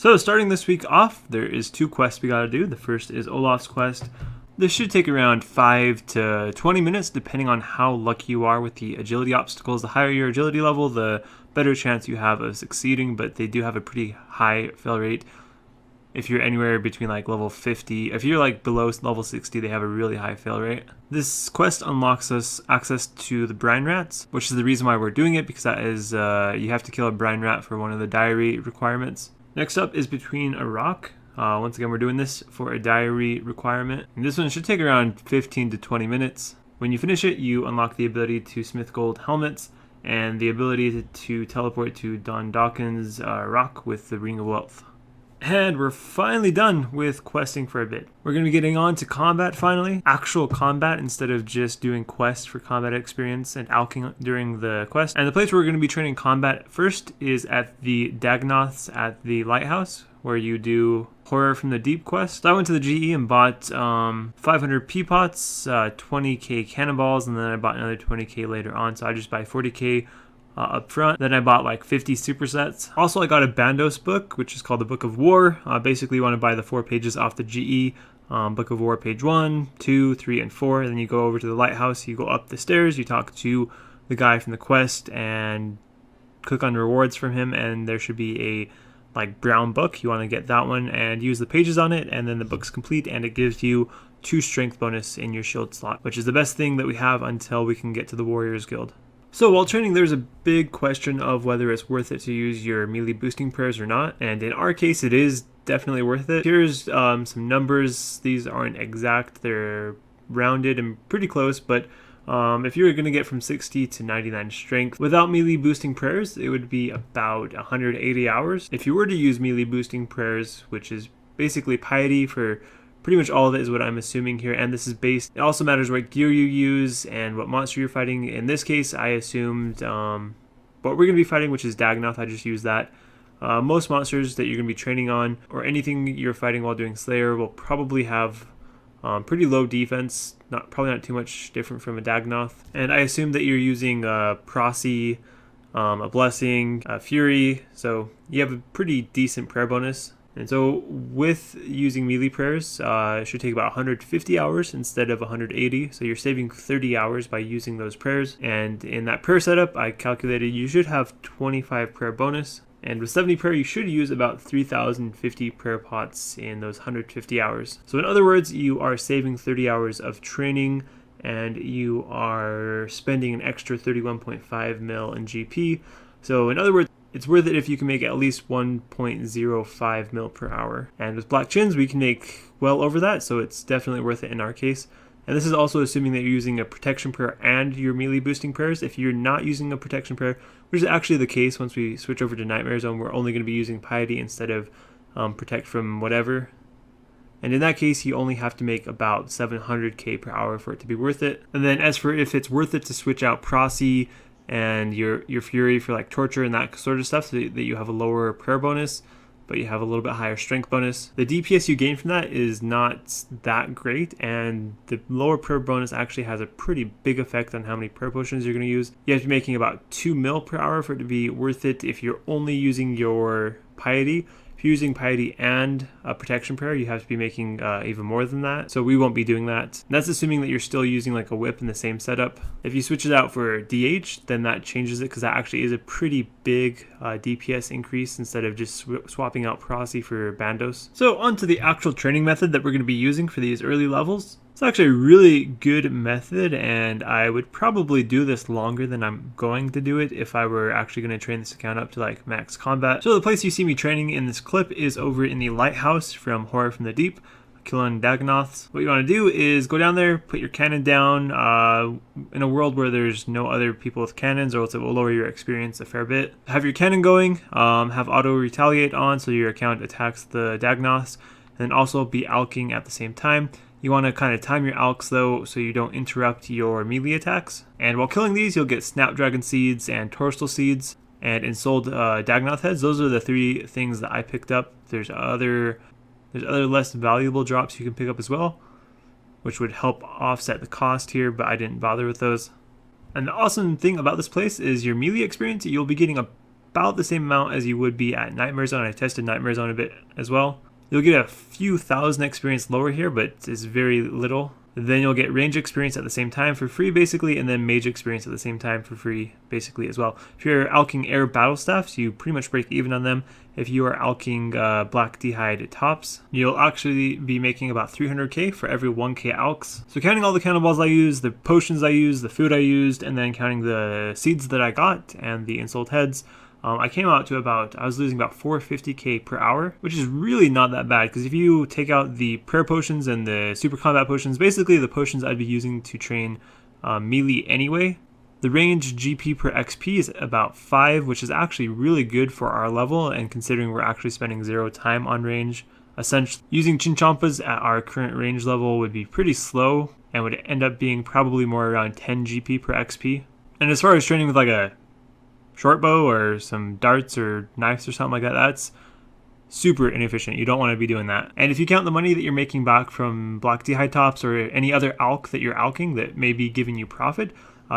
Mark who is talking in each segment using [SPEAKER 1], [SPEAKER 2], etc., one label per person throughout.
[SPEAKER 1] So starting this week off, there is 2 quests we gotta do. The first is Olaf's quest. This should take around 5 to 20 minutes depending on how lucky you are with the agility obstacles. The higher your agility level, the better chance you have of succeeding, but they do have a pretty high fail rate. If you're anywhere between like level 50, if you're like below level 60, they have a really high fail rate. This quest unlocks us access to the brine rats, which is the reason why we're doing it, because that is, you have to kill a brine rat for one of the diary requirements. Next up is Between a Rock. Once again, we're doing this for a diary requirement. And this one should take around 15 to 20 minutes. When you finish it, you unlock the ability to smith gold helmets and the ability to teleport to Don Dawkins' rock with the Ring of Wealth. And we're finally done with questing for a bit. We're going to be getting on to combat finally. Actual combat instead of just doing quests for combat experience and alking during the quest. And the place where we're going to be training combat first is at the Dagnoths at the lighthouse, where you do Horror from the Deep quest. So I went to the GE and bought 500 peapots, 20k cannonballs, and then I bought another 20k later on. So I just buy 40k up front. Then I bought like 50 supersets. Also, I got a Bandos book, which is called the Book of War. Basically, you want to buy the 4 pages off the GE. Book of War page 1, 2, 3, and 4. And then you go over to the lighthouse, you go up the stairs, you talk to the guy from the quest and click on rewards from him, and there should be a like brown book. You want to get that one and use the pages on it, and then the book's complete, and it gives you 2 strength bonus in your shield slot, which is the best thing that we have until we can get to the Warriors Guild. So while training, there's a big question of whether it's worth it to use your melee boosting prayers or not, and in our case it is definitely worth it. Here's some numbers. These aren't exact, they're rounded and pretty close, but if you were going to get from 60 to 99 strength without melee boosting prayers, it would be about 180 hours. If you were to use melee boosting prayers, which is basically piety for pretty much all of it is what I'm assuming here, and this is based, it also matters what gear you use and what monster you're fighting. In this case, I assumed what we're going to be fighting, which is Dagnoth. I just used that. Most monsters that you're going to be training on, or anything you're fighting while doing Slayer, will probably have pretty low defense, probably not too much different from a Dagnoth. And I assume that you're using Prosy, a Blessing, a Fury, so you have a pretty decent prayer bonus. And so with using melee prayers, it should take about 150 hours instead of 180. So you're saving 30 hours by using those prayers. And in that prayer setup, I calculated you should have 25 prayer bonus. And with 70 prayer, you should use about 3,050 prayer pots in those 150 hours. So in other words, you are saving 30 hours of training, and you are spending an extra 31.5 mil in GP. So in other words, it's worth it if you can make at least 1.05 mil per hour. And with Black Chins, we can make well over that, so it's definitely worth it in our case. And this is also assuming that you're using a protection prayer and your melee boosting prayers. If you're not using a protection prayer, which is actually the case once we switch over to Nightmare Zone, we're only going to be using piety instead of protect from whatever. And in that case, you only have to make about 700k per hour for it to be worth it. And then as for if it's worth it to switch out Prosy and your Fury for like torture and that sort of stuff, so that you have a lower prayer bonus, but you have a little bit higher strength bonus. The DPS you gain from that is not that great, and the lower prayer bonus actually has a pretty big effect on how many prayer potions you're going to use. You have to be making about 2 mil per hour for it to be worth it if you're only using your piety. If you're using piety and a protection prayer, you have to be making even more than that. So we won't be doing that. And that's assuming that you're still using like a whip in the same setup. If you switch it out for DH, then that changes it, because that actually is a pretty big DPS increase instead of just swapping out Prosy for Bandos. So on to the actual training method that we're going to be using for these early levels. It's actually a really good method, and I would probably do this longer than I'm going to do it if I were actually going to train this account up to like max combat. So the place you see me training in this clip is over in the lighthouse from Horror from the Deep, killing Dagnoths. What you want to do is go down there, put your cannon down in a world where there's no other people with cannons, or else it will lower your experience a fair bit. Have your cannon going, have auto retaliate on so your account attacks the Dagnoths, and then also be alking at the same time. You want to kind of time your alks though, so you don't interrupt your melee attacks. And while killing these, you'll get Snapdragon Seeds and Torstal Seeds and Ensouled Dagnoth Heads. Those are the 3 things that I picked up. There's other less valuable drops you can pick up as well, which would help offset the cost here, but I didn't bother with those. And the awesome thing about this place is your melee experience, you'll be getting about the same amount as you would be at Nightmare Zone. I tested Nightmare Zone a bit as well. You'll get a few thousand experience lower here, but it's very little. Then you'll get range experience at the same time for free, basically, and then mage experience at the same time for free, basically, as well. If you're alching air battle staffs, you pretty much break even on them. If you are alching black d'hide tops, you'll actually be making about 300k for every 1k alchs. So counting all the cannonballs I used, the potions I used, the food I used, and then counting the seeds that I got and the insult heads, I came out to I was losing about 450k per hour, which is really not that bad, because if you take out the prayer potions and the super combat potions, basically the potions I'd be using to train melee anyway, the range GP per XP is about 5, which is actually really good for our level, and considering we're actually spending 0 time on range. Essentially, using Chinchompas at our current range level would be pretty slow, and would end up being probably more around 10 GP per XP. And as far as training with like a short bow or some darts or knives or something like that, that's super inefficient. You don't want to be doing that. And if you count the money that you're making back from black d'hide tops or any other alch that you're alching that may be giving you profit,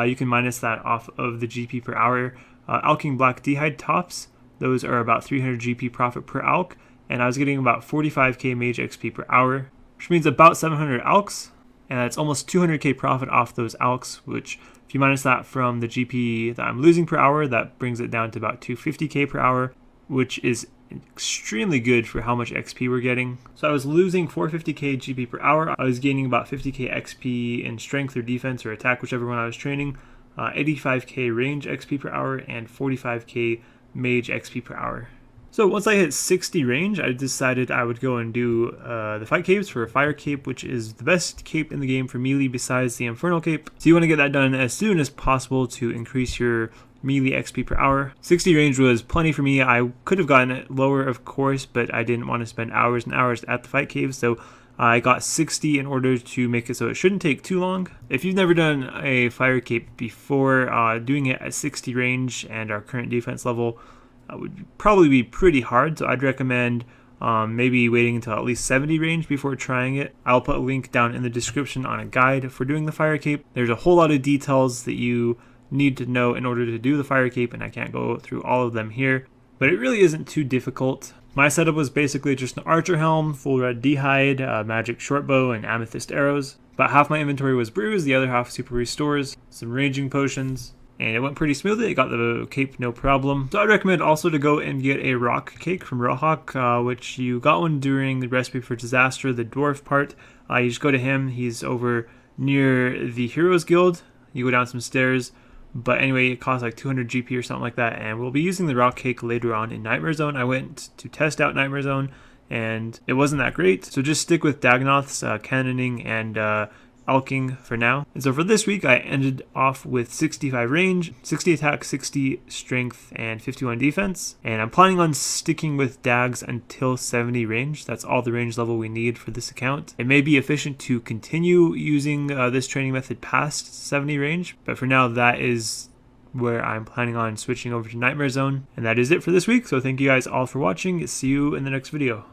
[SPEAKER 1] you can minus that off of the GP per hour. Alching black d'hide tops, those are about 300 GP profit per alch, and I was getting about 45k mage XP per hour, which means about 700 alchs, and that's almost 200k profit off those alchs, which if you minus that from the GP that I'm losing per hour, that brings it down to about 250k per hour, which is extremely good for how much XP we're getting. So I was losing 450k GP per hour. I was gaining about 50k XP in strength or defense or attack, whichever one I was training, 85k range XP per hour, and 45k mage XP per hour. So once I hit 60 range, I decided I would go and do the fight capes for a fire cape, which is the best cape in the game for melee besides the infernal cape. So you want to get that done as soon as possible to increase your melee XP per hour. 60 range was plenty for me. I could have gotten it lower, of course, but I didn't want to spend hours and hours at the fight caves, so I got 60 in order to make it so it shouldn't take too long. If you've never done a fire cape before, doing it at 60 range and our current defense level would probably be pretty hard, so I'd recommend maybe waiting until at least 70 range before trying it. I'll put a link down in the description on a guide for doing the fire cape. There's a whole lot of details that you need to know in order to do the fire cape, and I can't go through all of them here, but it really isn't too difficult. My setup was basically just an archer helm, full red d'hide, magic short bow, and amethyst arrows. About half my inventory was brews, the other half super restores, some raging potions, and it went pretty smoothly. I got the cape no problem. So I'd recommend also to go and get a rock cake from Rohawk, which you got one during the Recipe for Disaster, the dwarf part. You just go to him. He's over near the Heroes Guild. You go down some stairs. But anyway, it costs like 200 GP or something like that. And we'll be using the rock cake later on in Nightmare Zone. I went to test out Nightmare Zone, and it wasn't that great. So just stick with Dagonoth's cannoning and alching for now. And so for this week, I ended off with 65 range, 60 attack, 60 strength, and 51 defense. And I'm planning on sticking with Dags until 70 range. That's all the range level we need for this account. It may be efficient to continue using this training method past 70 range, but for now, that is where I'm planning on switching over to Nightmare Zone. And that is it for this week. So thank you guys all for watching. See you in the next video.